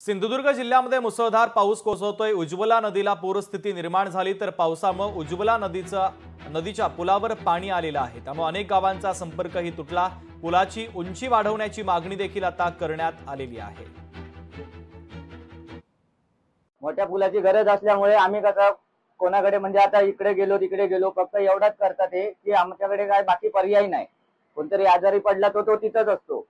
सिंधुदुर्ग जिल्ह्यामध्ये मुसळधार पाऊस कोसळतोय। उज्ज्वला नदीला पूरस्थिती निर्माण झाली तर पावसामुळे उज्ज्वला नदीच्या पुलावर पाणी आलेलं आहे। त्यामुळे अनेक गावांचा संपर्कही तुटला। पुलाची उंची वाढवण्याची मागणी देखील आता करण्यात आलेली आहे। मोठ्या पुलाची गरज असल्यामुळे आम्ही कसं कोणाकडे म्हणजे आता इकडे गेलो तिकडे गेलो फक्त एवढाच करतात हे की आमच्याकडे काय बाकी पर्याय नाही। कोणतरी आजारी पडला तो तिथंच असतो,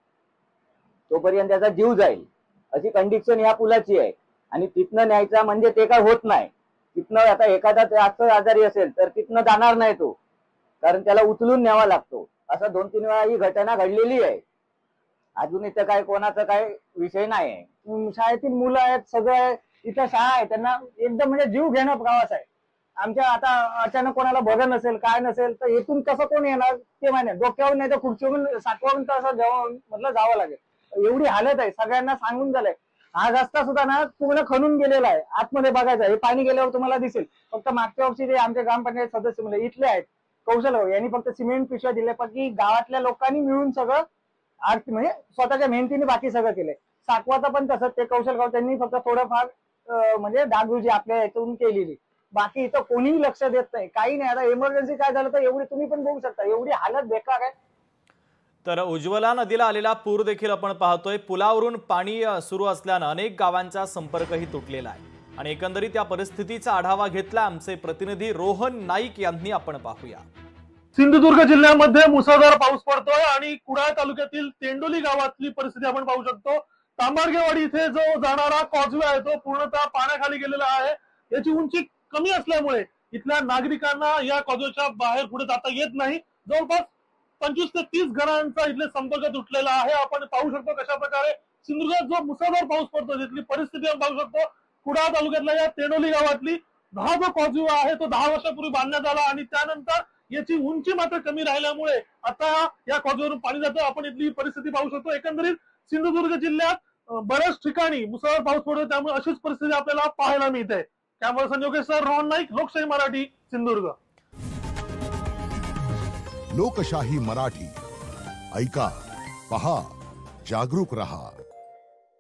तोपर्यंत त्याचा जीव जाईल अशी कंडिशन या पुलाची आहे। आणि तिथनं न्यायचा म्हणजे ते काय होत नाही। तिथनं आता एखादा जास्त आजारी असेल तर तिथनं जाणार नाही तो, कारण त्याला उचलून न्यावा लागतो। असं 2-3 वेळा ही घटना घडलेली आहे। अजून इथं काय कोणाचा काय विषय नाही आहे। शाळेतील मुलं आहेत, सगळे इथं शाळा आहे, त्यांना एकदम म्हणजे जीव घेणं प्रवास आहे। आमच्या आता अचानक कोणाला बरं नसेल काय नसेल तर इथून कसं कोण येणार ते माहिती, डोक्यावर नाही तर खुर्चीवरून 7 तास जावं लागेल, एवढी हालत आहे। सगळ्यांना सांगून झालंय। हा रस्ता सुद्धा ना पूर्ण खणून गेलेला आहे। आतमध्ये बघायचं हे पाणी गेल्यावर तुम्हाला दिसेल। फक्त मागच्या वर्षी जे आमचे ग्रामपंचायत सदस्य म्हणजे इथले आहेत कौशल भाऊ यांनी फक्त सिमेंट पिशव्या दिल्या, पण की गावातल्या लोकांनी मिळून सगळं म्हणजे स्वतःच्या मेहनतीने बाकी सगळं केलंय। साकवाचा पण तसंच ते कौशल गाव त्यांनी फक्त थोडंफार म्हणजे डागडुजी आपल्या यातून केलेली, बाकी इथं कोणीही लक्ष देत नाही, काही नाही। आता इमर्जन्सी काय झालं तर एवढी तुम्ही पण बघू शकता, एवढी हालत बेकार आहे। तर उज्ज्वला नदीला आलेला पूर देखील आपण पाहतोय। पुलावरून पाणी सुरू असल्याने अनेक गावांचा संपर्कही तुटलेला आहे आणि एकंदरीत या परिस्थितीचा आढावा घेतला आमचे प्रतिनिधी रोहन नाईक यांनी। आपण पाहूया। सिंधुदुर्ग जिल्ह्यामध्ये मुसळधार पाऊस पडतोय आणि कुडाळ तालुक्यातील तेंडोली गावातली परिस्थिती आपण पाहू शकतो। तांबाडगेवाडी इथे जो जाणारा कॉजवे आहे तो पूर्णतः पाण्याखाली गेलेला आहे। याची उंची कमी असल्यामुळे इथल्या नागरिकांना या कॉजवेच्या बाहेर पुढे जाता येत नाही। जवळपास 25 ते 30 घरांचा इथले संपर्क तुटलेला आहे। आपण पाहू शकतो कशा प्रकारे सिंधुदुर्गात जो मुसळधार पाऊस पडतो तिथली परिस्थिती आपण पाहू शकतो। कुडाळ तालुक्यातल्या या तेंडोली गावातली हा जो कॉजवे आहे तो 10 वर्षापूर्वी बांधण्यात आला आणि त्यानंतर याची उंची मात्र कमी राहिल्यामुळे आता या कॉजवेवरून पाणी जातं। आपण इथली परिस्थिती पाहू शकतो। एकंदरीत सिंधुदुर्ग जिल्ह्यात बऱ्याच ठिकाणी मुसळधार पाऊस पडतो, त्यामुळे अशीच परिस्थिती आपल्याला पाहायला मिळते। त्यामुळे संजोगे सर, रोहन नाईक, लोकशाही मराठी, सिंधुदुर्ग। लोकशाही मराठी ऐका, पहा, जागरूक रहा।